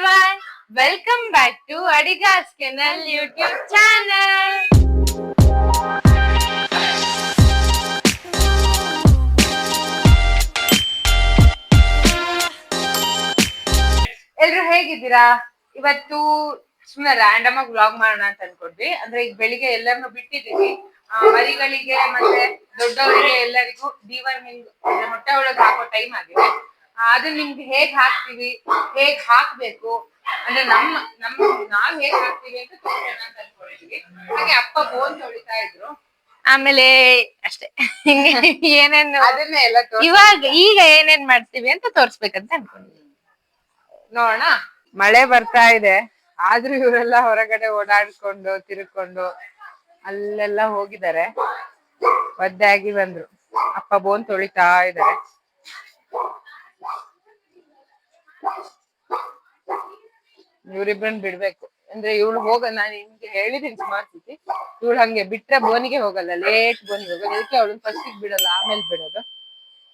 everyone, welcome back to Adiga's Kennel YouTube channel. ಎಲ್ರು ಹೇಗಿದ್ದೀರಾ? ಇವತ್ತು ಸುಮ್ಮನೆ ರ್ಯಾಂಡಮ್ ಆಗಿ ವ್ಲಾಗ್ ಮಾಡೋಣ ಅಂತ ಅನ್ಕೊಂಡ್ವಿ. ಅಂದ್ರೆ ಈಗ ಬೆಳಿಗ್ಗೆ ಎಲ್ಲರನ್ನು ಬಿಟ್ಟಿದೀವಿ. ಮರಿಗಳಿಗೆ ಮತ್ತೆ ದೊಡ್ಡವರಿಗೆ ಎಲ್ಲರಿಗೂ ಡಿವರ್ಮಿಂಗ್ ಹೊಟ್ಟೆ ಒಳಗೆ ಹಾಕೋ ಟೈಮ್ ಆಗಿದೆ. ಅದನ್ನ ನಿಮ್ಗೆ ಹೇಗ್ ಹಾಕ್ತಿವಿ, ಹೇಗ್ ಹಾಕ್ಬೇಕು ಅಂದ್ರೆ ನಾವ್ ಹೇಗ್ ಹಾಕ್ತಿವಿ ಅಂತ ತೋರಿಸೋಣ ಅಂತ ಅನ್ಕೊಂಡಿದ್ವಿ. ಹಾಗೆ ಅಪ್ಪ ಬೋನ್ ತೊಳಿತಾ ಇದ್ರು. ಆಮೇಲೆ ಅಷ್ಟೇ ಏನೇನು ಅದನ್ನೇ ಎಲ್ಲ ಈಗ ಏನೇನ್ ಮಾಡ್ತೀವಿ ಅಂತ ತೋರ್ಸ್ಬೇಕಂತ ಅನ್ಕೊಂಡಿದ್ವಿ. ನೋಡೋಣ. ಮಳೆ ಬರ್ತಾ ಇದೆ, ಆದ್ರೂ ಇವರೆಲ್ಲ ಹೊರಗಡೆ ಓಡಾಡ್ಕೊಂಡು ತಿರ್ಕೊಂಡು ಅಲ್ಲೆಲ್ಲ ಹೋಗಿದ್ದಾರೆ. ಒದ್ದೆ ಆಗಿ ಬಂದ್ರು. ಅಪ್ಪ ಬೋನ್ ತೊಳಿತಾ ಇದ್ದಾರೆ. ಇವ್ರಿಬ್ರನ್ ಬಿಡ್ಬೇಕು ಅಂದ್ರೆ ಇವಳು ನಾನು ನಿಮ್ಗೆ ಹೇಳಿದೀನಿ ಸುಮಾರು ಸತಿ. ಇವಳು ಹಂಗೆ ಬಿಟ್ರೆ ಬೋನಿಗೆ ಹೋಗಲ್ಲ, ಲೇಟ್ ಬೋನಿಗೆ ಹೋಗಲ್ಲ. ಅದಕ್ಕೆ ಅವಳನ್ನ ಫಸ್ಟಿಗೆ ಬಿಡಲ್ಲ, ಆಮೇಲೆ ಬಿಡೋದು.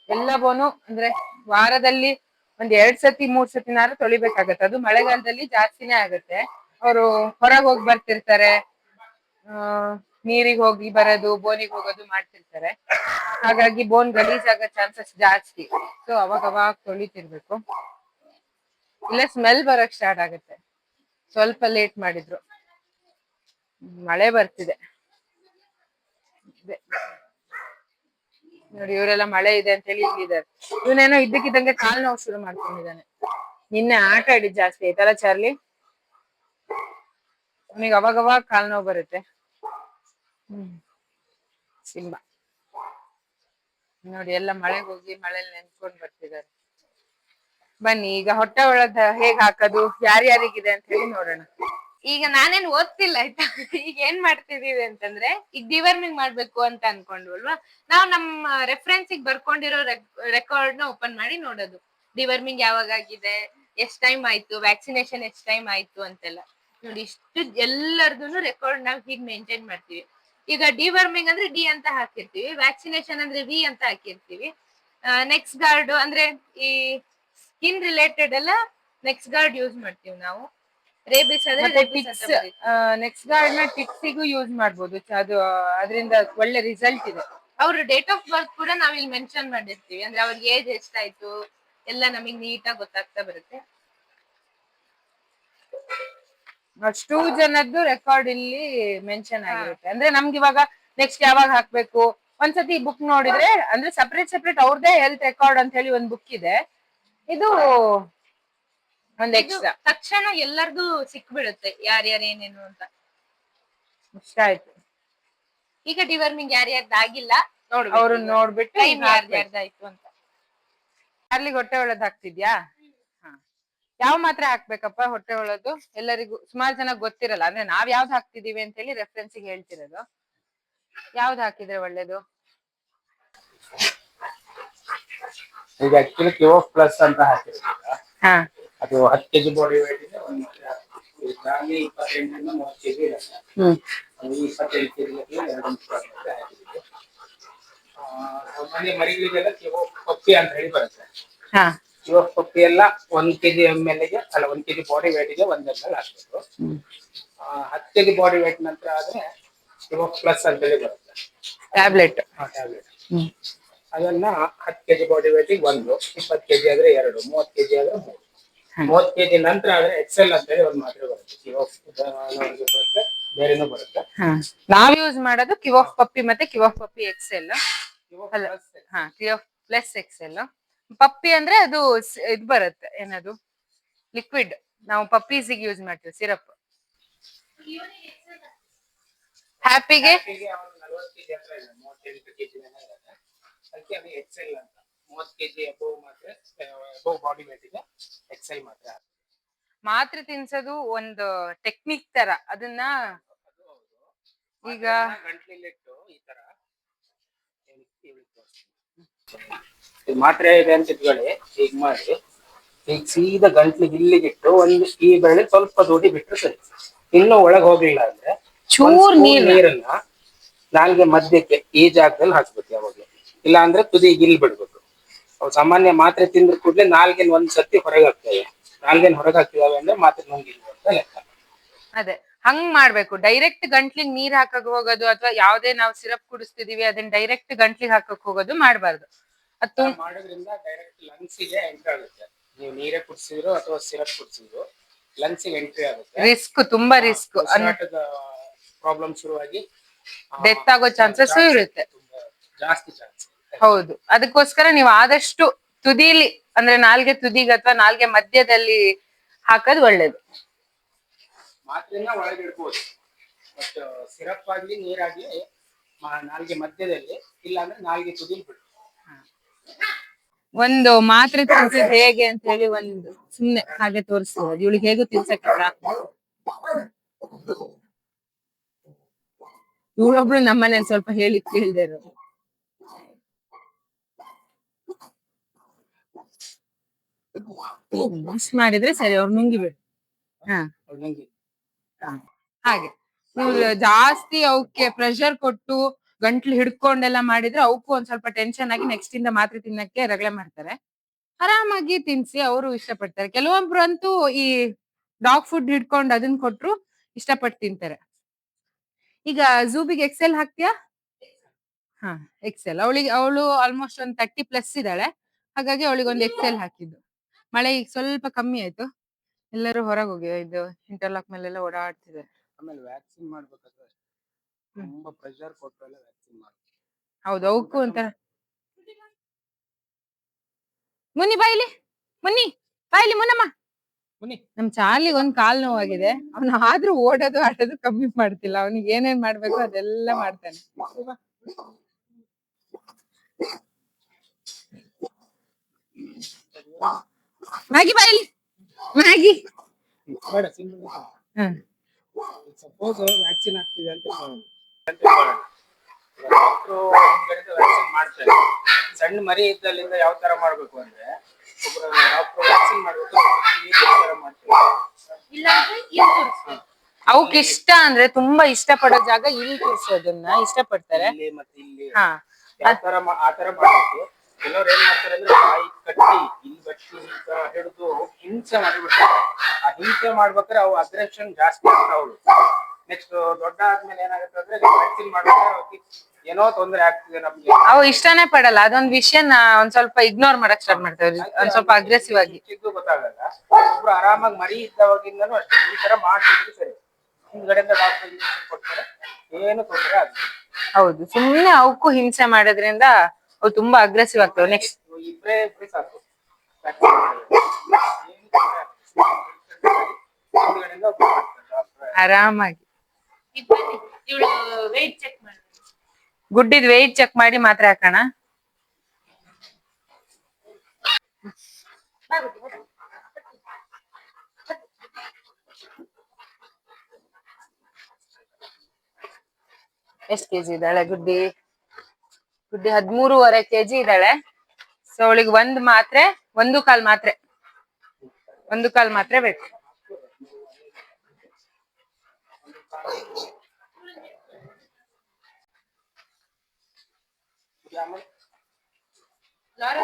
ಎಲ್ಲ ಬೋನು ಅಂದ್ರೆ ವಾರದಲ್ಲಿ ಒಂದ್ 2 ಸತಿ 3 ಸತಿನಾರು ತೊಳಿಬೇಕಾಗತ್ತೆ. ಅದು ಮಳೆಗಾಲದಲ್ಲಿ ಜಾಸ್ತಿನೇ ಆಗತ್ತೆ. ಅವರು ಹೊರಗೆ ಹೋಗಿ ಬರ್ತಿರ್ತಾರೆ, ನೀರಿಗೆ ಹೋಗಿ ಬರೋದು, ಬೋನಿಗೆ ಹೋಗೋದು ಮಾಡ್ತಿರ್ತಾರೆ. ಹಾಗಾಗಿ ಬೋನ್ ಗಲೀಜಾಗೋ ಚಾನ್ಸಸ್ ಜಾಸ್ತಿ. ಸೊ ಅವಾಗ ತೊಳಿತಿರ್ಬೇಕು. ಇಲ್ಲ ಸ್ಮೆಲ್ ಬರಕ್ ಸ್ಟಾರ್ಟ್ ಆಗುತ್ತೆ. ಸ್ವಲ್ಪ ಲೇಟ್ ಮಾಡಿದ್ರು. ಮಳೆ ಬರ್ತಿದೆ ನೋಡಿ. ಇವರೆಲ್ಲ ಮಳೆ ಇದೆ ಅಂತ ಹೇಳಿ ಇಲ್ಲಿದ್ದಾರೆ. ಇವನೇನೋ ಇದ್ದಕ್ಕಿದ್ದಂಗೆ ಕಾಲ್ ನೋವು ಶುರು ಮಾಡ್ಕೊಂಡಿದ್ದಾನೆ. ನಿನ್ನೆ ಆಟ ಆಡಿದ್ ಜಾಸ್ತಿ ಆಯ್ತಲ್ಲ ಚಾರ್ಲಿ. ಅವನಿಗೆ ಅವಾಗವಾಗ ಕಾಲ್ ನೋವು ಬರುತ್ತೆ. ಸಿಂಬಾ ನೋಡಿ, ಎಲ್ಲ ಮಳೆಗೆ ಹೋಗಿ ಮಳೆಲಿ ನೆನ್ಸ್ಕೊಂಡ್ ಬರ್ತಿದ್ದಾರೆ. ಬನ್ನಿ ಈಗ ಹೊಟ್ಟೆ ಒಳಗ ಹೇಗ್ ಹಾಕೋದು, ಯಾರ್ಯಾರಿಗಿದೆ ಅಂತ ಹೇಳಿ ನೋಡೋಣ. ಈಗ ನಾನೇನ್ ಓದ್ತಿಲ್ಲ ಆಯ್ತಾ. ಈಗ ಏನ್ ಮಾಡ್ತಿದೀವಿ ಅಂತಂದ್ರೆ, ಈಗ ಡಿವರ್ಮಿಂಗ್ ಮಾಡ್ಬೇಕು ಅಂತ ಅನ್ಕೊಂಡ್ವಲ್ವಾ, ನಾವು ನಮ್ಮ ರೆಫರೆನ್ಸ್ ಬರ್ಕೊಂಡಿರೋ ರೆಕಾರ್ಡ್ ನ ಓಪನ್ ಮಾಡಿ ನೋಡೋದು. ಡಿವರ್ಮಿಂಗ್ ಯಾವಾಗ ಆಗಿದೆ, ಎಷ್ಟ್ ಟೈಮ್ ಆಯ್ತು, ವ್ಯಾಕ್ಸಿನೇಷನ್ ಎಷ್ಟ್ ಟೈಮ್ ಆಯ್ತು ಅಂತೆಲ್ಲ ನೋಡಿ. ಇಷ್ಟು ಎಲ್ಲರದೂನು ರೆಕಾರ್ಡ್ ನಾವ್ ಹೀಗ್ ಮೇಂಟೈನ್ ಮಾಡ್ತೀವಿ. ಈಗ ಡಿವರ್ಮಿಂಗ್ ಅಂದ್ರೆ ಡಿ ಅಂತ ಹಾಕಿರ್ತೀವಿ, ವ್ಯಾಕ್ಸಿನೇಷನ್ ಅಂದ್ರೆ ವಿ ಅಂತ ಹಾಕಿರ್ತೀವಿ. ನೆಕ್ಸ್ಟ್ ಗಾರ್ಡ್ ಅಂದ್ರೆ ಈ ಸ್ಕಿನ್ ರಿಲೇಟೆಡ್ ಎಲ್ಲ ನೆಕ್ಸ್ಟ್ ಗಾರ್ಡ್ ಯೂಸ್ ಮಾಡ್ತೀವಿ ನಾವು. ರೇಬಿಸ್ ಆದ್ರೆ ನೆಕ್ಸ್ಟ್ ಗಾರ್ಡ್ ನ ಟಿಕ್ಸಿಗೂ ಯೂಸ್ ಮಾಡ್ಬೋದು. ಅದು ಅದರಿಂದ ಒಳ್ಳೆ ರಿಸಲ್ಟ್ ಇದೆ. ಅವ್ರ ಡೇಟ್ ಆಫ್ ಬರ್ತ್ ಕೂಡ ನಾವ್ ಇಲ್ಲಿ ಮೆನ್ಷನ್ ಮಾಡಿರ್ತೀವಿ. ಅಂದ್ರೆ ಅವ್ರಿಗೆ ಏಜ್ ಎಷ್ಟಾಯ್ತು ಎಲ್ಲ ನಮಗ್ ನೀಟಾಗಿ ಗೊತ್ತಾಗ್ತಾ ಬರುತ್ತೆ. ಅಷ್ಟು ಜನದ್ದು ರೆಕಾರ್ಡ್ ಇಲ್ಲಿ ಮೆನ್ಷನ್ ಆಗಿರುತ್ತೆ. ಅಂದ್ರೆ ನಮ್ಗೆ ಇವಾಗ ನೆಕ್ಸ್ಟ್ ಯಾವಾಗ ಹಾಕ್ಬೇಕು, ಒಂದ್ಸತಿ ಬುಕ್ ನೋಡಿದ್ರೆ ಅಂದ್ರೆ ಸೆಪರೇಟ್ ಅವ್ರದೇ ಹೆಲ್ತ್ ರೆಕಾರ್ಡ್ ಅಂತ ಹೇಳಿ ಒಂದ್ ಬುಕ್ ಇದೆ. ಇದು ಒಂದ್ ಎಕ್ಸ್ಟ್ರಾ ತಕ್ಷಣ ಎಲ್ಲರಿಗೂ ಸಿಕ್ಬಿಡುತ್ತೆ ಯಾರ್ಯಾರು ಏನೇನು ಅಂತ. ಇಷ್ಟ ಆಯ್ತು. ಈಗ ಡಿವರ್ಮಿಂಗ್ ಯಾರ್ಯಾರ್ದಾಗಿಲ್ಲ ನೋಡ್ಬೇಕು, ಅವ್ರು ನೋಡ್ಬಿಟ್ಟು ಯಾರ್ಯಾರ್ದಾಯ್ತು ಅಂತ. ಯಾರ್ಲಿಗೆ ಹೊಟ್ಟೆ ಒಳದ್ ಹಾಕ್ತಿದ್ಯಾ? ಯಾವ ಮಾತ್ರೆ ಹಾಕ್ಬೇಕಪ್ಪ ಹೊಟ್ಟೆ ಒಳದು? ಎಲ್ಲರಿಗೂ ಸುಮಾರು ಜನ ಗೊತ್ತಿರಲ್ಲ. ಅಂದ್ರೆ ನಾವ್ ಯಾವ್ದು ಹಾಕ್ತಿದೀವಿ ಅಂತ ಹೇಳಿ ರೆಫರೆನ್ಸ್ ಹೇಳ್ತಿರೋದು. ಯಾವ್ದು ಹಾಕಿದ್ರೆ ಒಳ್ಳೇದು? ಈಗ ಆಕ್ಚುಲಿ ಕಿವೋಫ್ ಪ್ಲಸ್ ಅಂತ ಹಾಕಿರ್ತೀರಾ, ಅದು 10 kg ಬಾಡಿ ವೇಟ್ ಇದೆ. ಒಂದು 28 30 kg ಇರುತ್ತೆ. ಅದು 28 kg ಹಾಕಿದ್ದೀವಿ. ಸಾಮಾನ್ಯ ಮರಿಗಳಿಗೆಲ್ಲ ಕಿವೋಫ್ ಪಪ್ಪಿ ಅಂತ ಹೇಳಿ ಬರುತ್ತೆ. ಕಿವೋಫ್ ಪಪ್ಪಿ ಎಲ್ಲ 1 kg ml ಗೆ ಅಲ್ಲ 1 kg ಬಾಡಿ ವೇಟ್ ಗೆ 1 ml ಹಾಕ್ಬೇಕು. 10 kg ಬಾಡಿ ವೇಟ್ ನಂತರ ಆದ್ರೆ ಕಿವೋಫ್ ಪ್ಲಸ್ ಅಂತ ಹೇಳಿ ಬರುತ್ತೆ ಟ್ಯಾಬ್ಲೆಟ್. ಅದನ್ನ 10 kg ಬಾಡಿ ವೇಟ್ ಗೆ 1, 20 kg ಆದ್ರೆ 2, 30 kg ಆದ್ರೆ 3. 30 kg ನಂತರ ಆದ್ರೆ ಎಕ್ಸೆಲ್ ಅಂತ ಹೇಳಿ ಒಂದು ಮಾತ್ರೆ ಬರುತ್ತೆ. ಕಿವೋಫ್ ಬರುತ್ತೆ, ಬೇರೆನೂ ಬರುತ್ತೆ. ನಾವ್ ಯೂಸ್ ಮಾಡೋದು ಕಿವೋಫ್ ಪಪ್ಪಿ ಮತ್ತೆ Kiwof puppy excel. Kiwof plus excel. Puppy ಅಂದ್ರೆ ಅದು ಇದು ಬರುತ್ತೆ, ಏನದು ಲಿಕ್ವಿಡ್. ನಾವು ಪಪ್ಪೀಸಿಗೆ ಯೂಸ್ ಮಾಡ್ತೀವಿ ಸಿರಪ್. ಹ್ಯಾಪಿಗೆ 40 kg ಹತ್ರ ಇದೆ, 38 kg ಇರುತ್ತೆ. ಅದಕ್ಕೆ ಅದು ಎಕ್ಸೆಲ್ ಅಂತ. 30 kg ಅಬೋವ್ ಮಾತ್ರೆ, ಅಬೋವ್ ಬಾಡಿ ವೇಟ್ ಗೆ ಎಕ್ಸೆಲ್ ಮಾತ್ರೆ ತಿನ್ಸೋದು ಒಂದು ಟೆಕ್ನಿಕ್ ತರ. ಅದನ್ನ ಈಗ ಗಂಟ್ಲಿಟ್ಟು ಈ ತರ ಮಾತ್ರೆ ಇದೆ ಅಂತ ಇಟ್ಕೊಳ್ಳಿ. ಈಗ ಮಾಡಿ ಈಗ ಸೀದಾ ಗಂಟ್ಲಿಗೆ ಇಲ್ಲಿಗಿಟ್ಟು ಒಂದು ಈ ಬೆಳೆ ಸ್ವಲ್ಪ ದೂಡಿ ಬಿಟ್ಟರೆ ಸರಿ. ಇನ್ನೂ ಒಳಗೆ ಹೋಗ್ಲಿಲ್ಲ ಅಂದ್ರೆ ಚೂರ್ ನೀರನ್ನ ನಾಲ್ಗೆ ಮಧ್ಯಕ್ಕೆ ಈ ಜಾಗದಲ್ಲಿ ಹಾಕ್ಬೇಕು ಯಾವಾಗ್ಲೂ. ಇಲ್ಲ ಅಂದ್ರೆ ತುದಿ ಇಲ್ಲಿ ಬಿಡ್ಬೇಕು. ಅವು ಸಾಮಾನ್ಯ ಮಾತ್ರೆ ತಿಂದ್ರ ಕೂಡಲೇ ನಾಲ್ಗೆ ಒಂದ್ ಸತಿ ಹೊರಗೆ ಹಾಕ್ತೇವೆ. ನಾಲ್ಗೇನ್ ಹೊರಗೆ ಹಾಕಿದಾವೆ ಅಂದ್ರೆ ಮಾತ್ರ ನುಂಗಿದ್ವು ಅಂತ ಲೆಕ್ಕ. ಅದೇ ಹಂಗ್ ಮಾಡ್ಬೇಕು. ಡೈರೆಕ್ಟ್ ಗಂಟ್ಲಿಗೆ ನೀರ್ ಹಾಕಕ್ ಹೋಗೋದು ಅಥವಾ ಯಾವ್ದೇ ನಾವು ಸಿರಪ್ ಕುಡಿಸ್ತಿದೀವಿ ಅದನ್ನ ಡೈರೆಕ್ಟ್ ಗಂಟ್ಲಿಗೆ ಹಾಕಕ್ ಹೋಗೋದು ಮಾಡ್ಬಾರ್ದು. ಅದು ಮಾಡೋದ್ರಿಂದ ಡೈರೆಕ್ಟ್ ಲಂಗ್ಸಿಗೆ ಎಂಟ್ರಿ ಆಗುತ್ತೆ. ನೀವು ನೀರೇ ಕುಡಿಸಿದ್ರು ಅಥವಾ ಸಿರಪ್ ಕುಡಿಸಿದ್ರು ಲಂಗ್ಸಿಗೆ ಎಂಟ್ರಿ ಆಗುತ್ತೆ. ರಿಸ್ಕ್, ತುಂಬಾ ರಿಸ್ಕ್. ಪ್ರಾಬ್ಲಮ್ ಶುರುವಾಗಿ ಡೆತ್ ಆಗೋ ಚಾನ್ಸಸ್ ಇರುತ್ತೆ, ಜಾಸ್ತಿ ಚಾನ್ಸ್. ಹೌದು. ಅದಕ್ಕೋಸ್ಕರ ನೀವು ಆದಷ್ಟು ತುದಿಲಿ ಅಂದ್ರೆ ನಾಲ್ಗೆ ತುದಿಗೆ ಅಥವಾ ನಾಲ್ಗೆ ಮಧ್ಯದಲ್ಲಿ ಹಾಕೋದು ಒಳ್ಳೇದು. ಮಾತ್ರೆನ ಒಳಗೆ ಇಡ್ಬೋದು, ಬಟ್ ಸಿರಪ್ ಆಗ್ಲಿ ನೀರಾಗ್ಲಿ ನಾಲ್ಗೆ ಮಧ್ಯದಲ್ಲಿ, ಇಲ್ಲ ಅಂದ್ರೆ ನಾಲ್ಗೆ ತುದಿಲಿ ಬಿಡ್ಬೋದು. ಒಂದು ಮಾತ್ರೆ ತಿನ್ಸೋದು ಹೇಗೆ ಅಂತ ಹೇಳಿ ಒಂದು ಸುಮ್ನೆ ಹಾಗೆ ತೋರಿಸ್ಬೋದು. ಇವಳಿಗೆ ಹೇಗೂ ತಿನ್ಸಕ್ಕಿಲ್ಲ. ಇವಳೊಬ್ಳು ನಮ್ಮನೇಲಿ ಸ್ವಲ್ಪ ಹೇಳಿ ಕೇಳ್ದೆ ಇರೋದು. ಇಷ್ಟ ಮಾಡಿದ್ರೆ ಸರಿ, ಅವ್ರು ನುಂಗಿಬಿಡು. ಹಾಗೆ ನೀವು ಜಾಸ್ತಿ ಅವಕ್ಕೆ ಪ್ರೆಷರ್ ಕೊಟ್ಟು ಗಂಟ್ಲು ಹಿಡ್ಕೊಂಡೆಲ್ಲ ಮಾಡಿದ್ರೆ ಅವಕ್ಕೂ ಒಂದ್ ಸ್ವಲ್ಪ ಟೆನ್ಷನ್ ಆಗಿ ನೆಕ್ಸ್ಟ್ ಇಂದ ಮಾತ್ರೆ ತಿನ್ನಕ್ಕೆ ರಗಳೆ ಮಾಡ್ತಾರೆ. ಆರಾಮಾಗಿ ತಿನ್ಸಿ, ಅವರು ಇಷ್ಟಪಡ್ತಾರೆ. ಕೆಲವೊಬ್ರು ಅಂತೂ ಈ ಡಾಗ್ ಫುಡ್ ಹಿಡ್ಕೊಂಡು ಅದನ್ನ ಕೊಟ್ರು ಇಷ್ಟಪಟ್ಟು ತಿಂತಾರೆ. ಈಗ ಝೂಬಿಗೆ ಎಕ್ಸೆಲ್ ಹಾಕ್ತೀಯಾ? ಹಾ, ಎಕ್ಸೆಲ್. ಅವಳು ಆಲ್ಮೋಸ್ಟ್ ಒಂದು 30+ ಇದ್ದಾಳೆ, ಹಾಗಾಗಿ ಅವಳಿಗೆ ಒಂದು ಎಕ್ಸೆಲ್ ಹಾಕಿದ್ದು. ಮಳೆ ಈಗ ಸ್ವಲ್ಪ ಕಮ್ಮಿ ಆಯ್ತು, ಎಲ್ಲರೂ ಹೊರಗೆ ಹೋಗಿ ಇದು ಇಂಟರ್ಲಾಕ್ ಮೇಲೆಲ್ಲ ಓಡಾಡ್ತಿದ್ದಾರೆ. ಆಮೇಲೆ ವ್ಯಾಕ್ಸಿನ್ ಮಾಡ್ಬೇಕಾದ್ರೆ ತುಂಬಾ ಪ್ರೆಷರ್ ಕೊಟ್ಟು ವ್ಯಾಕ್ಸಿನ್ ಮಾಡ್ಬೇಕು. ಹೌದು, ಅವಕ್ಕೂ ಒಂಥರ. ಮುನ್ನಿ ಬಾಯಿಲಿ, ಮುನ್ನಿ ಬಾಯಿಲಿ, ಮುನ್ನಮ್ಮ. ನಮ್ ಚಾರ್ಲಿಗೆ ಒಂದ್ ಕಾಲ್ ನೋವಾಗಿದೆ. ಅವನು ಆದ್ರೂ ಓಡೋದು ಆಡೋದು ಕಮ್ಮಿ ಮಾಡ್ತಿಲ್ಲ. ಅವನಿಗೆ ಏನೇನ್ ಮಾಡ್ಬೇಕು ಅದೆಲ್ಲ ಮಾಡ್ತಾನೆ. ಮ್ಯಾಗಿ ಬಾಯಿಲಿ, ಮ್ಯಾಗಿ. ಸಪೋಸ್ ವ್ಯಾಕ್ಸಿನ್ ಆಗ್ತಿದೆ ಅಂತ ಡಾಕ್ಟ್ರು ವ್ಯಾಕ್ಸಿನ್ ಮಾಡ್ತಾರೆ. ಸಣ್ಣ ಮರಿ ಇದ್ದಲ್ಲಿಂದ ಯಾವ ತರ ಮಾಡ್ಬೇಕು ಅಂದ್ರೆ, ಒಬ್ರು ಡಾಕ್ಟ್ರು ವ್ಯಾಕ್ಸಿನ್ ಮಾಡ್ಬೇಕು ಈ ತರ ಮಾಡ್ತಾರೆ. ಅವಕ್ಕೆ ಇಷ್ಟ ಅಂದ್ರೆ ತುಂಬಾ ಇಷ್ಟ ಪಡೋ ಜಾಗ ಇಲ್ಲಿ ತೋರಿಸೋದನ್ನ ಇಷ್ಟಪಡ್ತಾರೆ. ಮತ್ತೆ ಇಲ್ಲಿ ಆ ತರ ಮಾಡ್ಬೇಕು. ಕೆಲವ್ರು ಏನ್ ಮಾಡ್ತಾರೆ ಅಂದ್ರೆ ಬಾಯಿ ಕಟ್ಟಿ ಇಲ್ಲಿ ಬಟ್ಟಿ ಈ ತರ ಹಿಡಿದು ಹಿಂಸೆ ಮಾಡಿಬಿಡ್ತಾರೆ. ಆ ಹಿಂಸೆ ಮಾಡ್ಬೇಕಾದ್ರೆ ಅವು ಅಗ್ರೆಷನ್ ಜಾಸ್ತಿ ಆಗ್ತಾವಳು. ನೆಕ್ಸ್ಟ್ ದೊಡ್ಡ ಆದ್ಮೇಲೆ ಏನಾಗುತ್ತೆ ಅಂದ್ರೆ ವ್ಯಾಕ್ಸಿನ್ ಮಾಡ್ಬೇಕಾದ್ರೆ ಏನೋ ತೊಂದರೆ ಆಗ್ತಿದೆ ನಮ್ಗೆ, ಅವು ಇಷ್ಟನೇ ಪಡಲ್ಲ. ಅದೊಂದ್ ವಿಷಯನ ಒಂದ್ ಸ್ವಲ್ಪ ಇಗ್ನೋರ್ ಮಾಡಕ್ ಸ್ಟಾರ್ಟ್ ಮಾಡ್ತೇವೆ, ಒಂದ್ ಸ್ವಲ್ಪ ಅಗ್ರೆಸಿವ್ ಆಗಿ. ಗೊತ್ತಾಗಲ್ಲ. ಒಬ್ರು ಆರಾಮಾಗಿ ಮರಿ ಇದ್ದವಾಗಿಂದನೂ ಅಷ್ಟೇ ಈ ತರ ಮಾಡ್ತಿದ್ರು ಸರಿ. ಹಿಂದ್ಗಡೆಯಿಂದ ಡಾಕ್ಟರ್ ಇಂಜೆಕ್ಷನ್ ಕೊಡ್ತಾರೆ, ಏನು ತೊಂದರೆ ಆಗ್ತದೆ. ಹೌದು, ಸುಮ್ನೆ ಅವಕ್ಕೂ ಹಿಂಸೆ ಮಾಡೋದ್ರಿಂದ ಅವು ತುಂಬಾ ಅಗ್ರೆಸಿವ್ ಆಗ್ತವೆ. ನೆಕ್ಸ್ಟ್ ಇಬ್ರೇ ಸಾಕು, ಆರಾಮಾಗಿ. ಗುಡ್ಡಿದ್ ವೆಯ್ಟ್ ಚೆಕ್ ಮಾಡಿ ಮಾತ್ರೆ ಹಾಕೋಣ. ಎಷ್ಟ್ ಕೆಜಿ ಇದ್ದಾಳೆ ಗುಡ್ಡಿ? ಗುಡ್ಡಿ 13.5 kg ಇದ್ದಾಳೆ. ಸೊ ಅವಳಿಗೆ ಒಂದ್ ಮಾತ್ರೆ, 1.25 ಮಾತ್ರೆ, 1.25 ಮಾತ್ರೆ ಬೇಕು.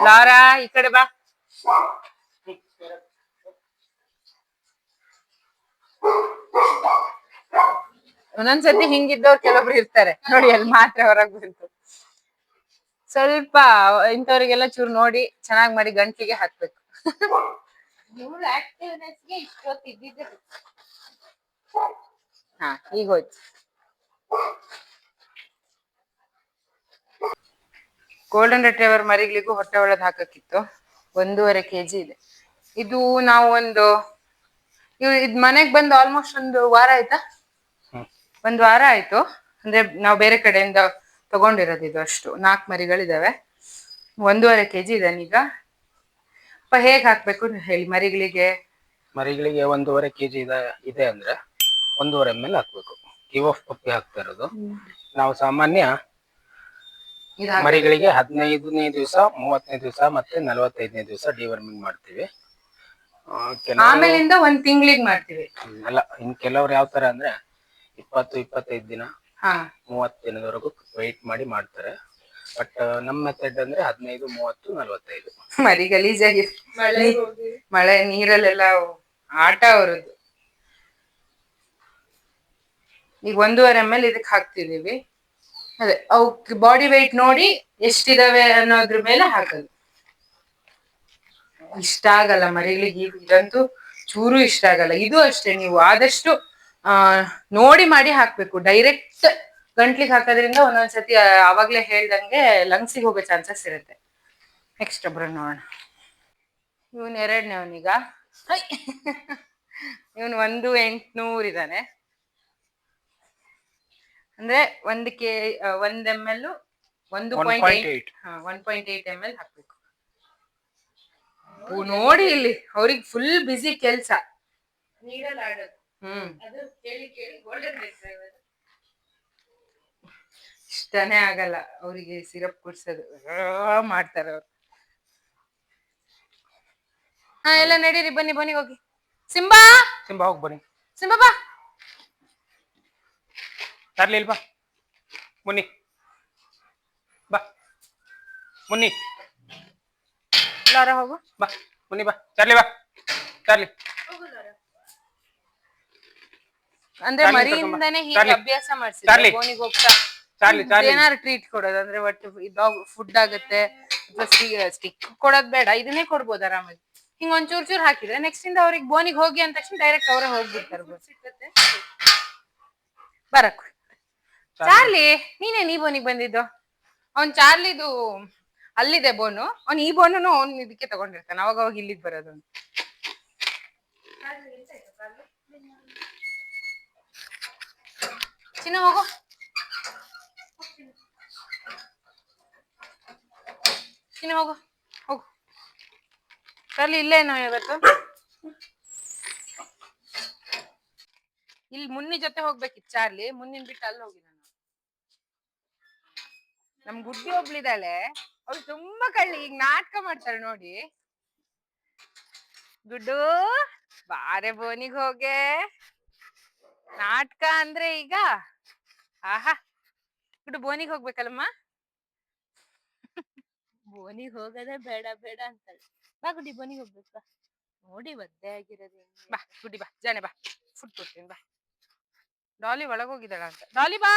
ಲಾರಾ ಈ ಕಡೆ ಬಾ. ಒಂದೊಂದ್ಸತಿ ಹಿಂಗಿದ್ದವ್ರು ಕೆಲವೊಬ್ರು ಇರ್ತಾರೆ ನೋಡಿ, ಅಲ್ಲಿ ಮಾತ್ರ ಹೊರಗ್ ಬಂತು. ಸ್ವಲ್ಪ ಇಂಥವ್ರಿಗೆಲ್ಲ ಚೂರು ನೋಡಿ ಚೆನ್ನಾಗ್ ಮಾಡಿ ಗಂಟ್ಲಿಗೆ ಹಾಕ್ಬೇಕು. ಹಾ, ಈಗ ಹೋಯ್ತು. ಗೋಲ್ಡನ್ ರಿಟ್ರೀವರ್ ಮರಿಗಳಿಗೂ ಹೊಟ್ಟೆ ಒಳದ್ ಹಾಕಕ್ಕಿತ್ತು. 1.5 kg ಇದೆ. ಇದು ನಾವು ಇದ್ ಮನೆಗ್ ಬಂದು ಆಲ್ಮೋಸ್ಟ್ 1 ವಾರ ಆಯ್ತಾ? 1 ವಾರ ಆಯ್ತು. ಅಂದ್ರೆ ನಾವು ಬೇರೆ ಕಡೆಯಿಂದ ತಗೊಂಡಿರೋದು. ಇದು ಅಷ್ಟು 4 ಮರಿಗಳಿದಾವೆ. 1.5 kg ಇದೆ. ಈಗ ಹೇಗ್ ಹಾಕ್ಬೇಕು ಹೇಳಿ ಮರಿಗಳಿಗೆ? 1.5 kg ಇದೆ ಅಂದ್ರೆ 1.5 ml ಹಾಕ್ಬೇಕು. ಗಿವ್ ಆಫ್ ಪಪ್ಪಿ ಹಾಕ್ತಾ ಇರೋದು ನಾವು. ಸಾಮಾನ್ಯ ಮರಿಗಳಿಗೆ 15ನೇ ದಿವಸ, 30ನೇ ದಿವಸ ಮತ್ತೆ 45ನೇ ದಿವಸ ಡಿವರ್ಮಿಂಗ್ ಮಾಡ್ತೀವಿ. ಆಮೇಲಿಂದ 1 ತಿಂಗಳಿಗೆ ಮಾಡ್ತೀವಿ. ಅಲ್ಲ, ಇನ್ ಕೆಲವ್ರು ಯಾವ ತರ ಅಂದ್ರೆ 20-25 ದಿನ 30 ದಿನದವರೆಗೂ ವೆಯ್ಟ್ ಮಾಡಿ ಮಾಡ್ತಾರೆ. ಬಟ್ ನಮ್ಮ ಮೆಥಡ್ ಅಂದ್ರೆ 15, 30, 45. ಮರಿ ಗಲೀಜಾಗಿ ಮಳೆ ನೀರಲ್ಲೆಲ್ಲ ಆಟ ಅವರದ್ದು. ಈಗ 1.5 ml ಇದಕ್ಕೆ ಹಾಕ್ತಿದೀವಿ. ಅದೇ ಅವಕ್ ಬಾಡಿ ವೆಯ್ಟ್ ನೋಡಿ ಎಷ್ಟಿದಾವೆ ಅನ್ನೋದ್ರ ಮೇಲೆ ಹಾಕೋದು. ಇಷ್ಟ ಆಗಲ್ಲ ಮರಿಗಳಿಗೆ, ಇದಂತೂ ಚೂರು ಇಷ್ಟ ಆಗಲ್ಲ. ಇದು ಅಷ್ಟೇ, ನೀವು ಆದಷ್ಟು ನೋಡಿ ಮಾಡಿ ಹಾಕ್ಬೇಕು. ಡೈರೆಕ್ಟ್ ಗಂಟ್ಲಿಗೆ ಹಾಕೋದ್ರಿಂದ ಒಂದೊಂದ್ಸತಿ ಅವಾಗ್ಲೇ ಹೇಳ್ದಂಗೆ ಲಂಗ್ಸಿಗೆ ಹೋಗೋ ಚಾನ್ಸಸ್ ಇರುತ್ತೆ. ನೆಕ್ಸ್ಟ್ ಒಬ್ರು ನೋಡೋಣ. ಇವನ್ 2ನೇವನೀಗ. ಇವನ್ 1,800 ಇದ್ದಾನೆ. ಅಂದ್ರೆ 1 ml 1.8 ml ಹಾಕ್ಬೇಕು. ನೋಡಿ ಇಲ್ಲಿ ಅವ್ರಿಗೆ ಫುಲ್ ಬಿಸಿ ಕೆಲ್ಸ. ಇಷ್ಟನೇ ಆಗಲ್ಲ ಅವ್ರಿಗೆ ಸಿರಪ್ ಕುಡ್ಸೋದು, ಮಾಡ್ತಾರ ಅವ್ರು. ಎಲ್ಲ ನಡೀರಿ, ಬನ್ನಿ ಹೋಗಿ. ಸಿಂಬಾ ಹೋಗಿ ಬನ್ನಿ. ಸಿಂಬಾ ಬಾ. ಚಾರ್ಲಿ ಬಾ. ಮುನ್ನಿ ಬಾ. ಮುನ್ನಿ ಲಾರ ಹೋಗು. ಬಾ ಮುನ್ನಿ ಬಾ. ಚಾರ್ಲಿ ಬಾ. ಚಾರ್ಲಿ ಅಂದ್ರೆ ಮರಿಯಿಂದಾನೇ ಹೀಗೆ ಅಭ್ಯಾಸ ಮಾಡ್ಸಿದ್ರೆ ಬೋನಿಗೆ ಹೋಗ್ತಾ ಏನಾರು ಟ್ರೀಟ್ ಕೊಡೋದು. ಅಂದ್ರೆ ಒಟ್ಟು ಫುಡ್ ಆಗುತ್ತೆ, ಸ್ಟಿಕ್ ಕೊಡೋದ್ ಬೇಡ, ಇದನ್ನೇ ಕೊಡ್ಬೋದು ಆರಾಮಾಗಿ. ಹಿಂಗ ಒಂದ್ ಚೂರ್ ಹಾಕಿದ್ರೆ ನೆಕ್ಸ್ಟ್ ಇಂದ ಅವ್ರಿಗೆ ಬೋನಿಗೆ ಹೋಗಿ ಅಂದ ತಕ್ಷಣ ಡೈರೆಕ್ಟ್ ಅವರೇ ಹೋಗ್ಬಿಡ್ತಾರೆ. ಬರಕ್ ಚಾರ್ಲಿ, ನೀ ಬೋನಿಗೆ ಬಂದಿದ್ದು. ಅವ್ನ್ ಚಾರ್ಲಿದು ಅಲ್ಲಿದೆ ಬೋನು, ಅವ್ನ್ ಈ ಬೋನು ಅವ್ನ್ ಇದಕ್ಕೆ ತಗೊಂಡಿರ್ತಾನೆ. ಅವಾಗ ಇಲ್ಲಿಗೆ ಬರೋದು. ಚಿನ್ನ ಹೋಗು. ಹೋಗು. ಚಾರ್ಲಿ ಇಲ್ಲೇನೋ ಇವತ್ತು. ಇಲ್ಲಿ ಮುನ್ನಿ ಜೊತೆ ಹೋಗ್ಬೇಕಿತ್ತು ಚಾರ್ಲಿ. ಮುನ್ನಿನ್ ಬಿಟ್ಟು ಅಲ್ಲಿ ಹೋಗಿದ್ದಾನೆ. ನಮ್ ಗುಡ್ಡಿ ಒಬ್ಳಿದಾಳೆ, ಅವ್ಳು ತುಂಬಾ ಕಳ್ಳಿ. ಈಗ ನಾಟಕ ಮಾಡ್ತಾಳೆ ನೋಡಿ. ಗುಡ್ಡು ಬಾರೆ ಬೋನಿಗ್ ಹೋಗೆ. ನಾಟಕ ಅಂದ್ರೆ ಈಗ ಆಹಾ. ಗುಡ್ಡು ಬೋನಿಗ್ ಹೋಗ್ಬೇಕಲ್ಲಮ್ಮ. ಬೋನಿಗ್ ಹೋಗೋದೇ ಬೇಡ ಅಂತಾಳೆ. ಬಾ ಗುಡ್ಡಿ ಬೋನಿಗ್ ಹೋಗ್ಬೇಕು. ಬಾ ನೋಡಿ ಒದ್ದೆ ಆಗಿರೋದು. ಬಾ ಗುಡ್ಡಿ ಬಾ, ಜಾನೆ ಬಾ, ಫುಡ್ ಕೊಡ್ತೀನಿ ಬಾ. ಡಾಲಿ ಒಳಗೋಗಿದ್ದಾಳ ಅಂತ. ಡಾಲಿ ಬಾ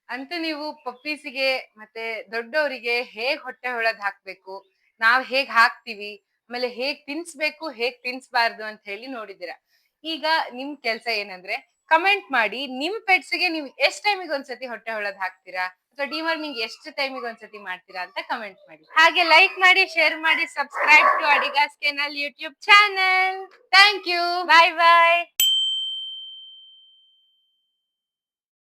ಅಂತ. ನೀವು ಪಪ್ಪೀಸಿಗೆ ಮತ್ತೆ ದೊಡ್ಡವರಿಗೆ ಹೇಗ್ ಹೊಟ್ಟೆ ಒಳಗ್ ಹಾಕ್ಬೇಕು, ನಾವ್ ಹೇಗ್ ಹಾಕ್ತಿವಿ, ಆಮೇಲೆ ಹೇಗ್ ತಿನ್ಸ್ಬೇಕು, ಹೇಗ್ ತಿನ್ಸ್ಬಾರ್ದು ಅಂತ ಹೇಳಿ ನೋಡಿದೀರಾ. ಈಗ ನಿಮ್ ಕೆಲ್ಸ ಏನಂದ್ರೆ ಕಮೆಂಟ್ ಮಾಡಿ, ನಿಮ್ ಪೆಟ್ಸ್ಗೆ ನೀವು ಎಷ್ಟ್ ಟೈಮಿಗೆ ಒಂದ್ಸತಿ ಹೊಟ್ಟೆ ಒಳಗ್ ಹಾಕ್ತೀರಾ, ಅಥವಾ ಡಿವರ್ಮಿಂಗ್ ಎಷ್ಟು ಟೈಮಿಗೆ ಒಂದ್ಸತಿ ಮಾಡ್ತೀರಾ ಅಂತ ಕಮೆಂಟ್ ಮಾಡಿ. ಹಾಗೆ ಲೈಕ್ ಮಾಡಿ, ಶೇರ್ ಮಾಡಿ, subscribe to Adigas kennel YouTube channel. Thank you. Bye.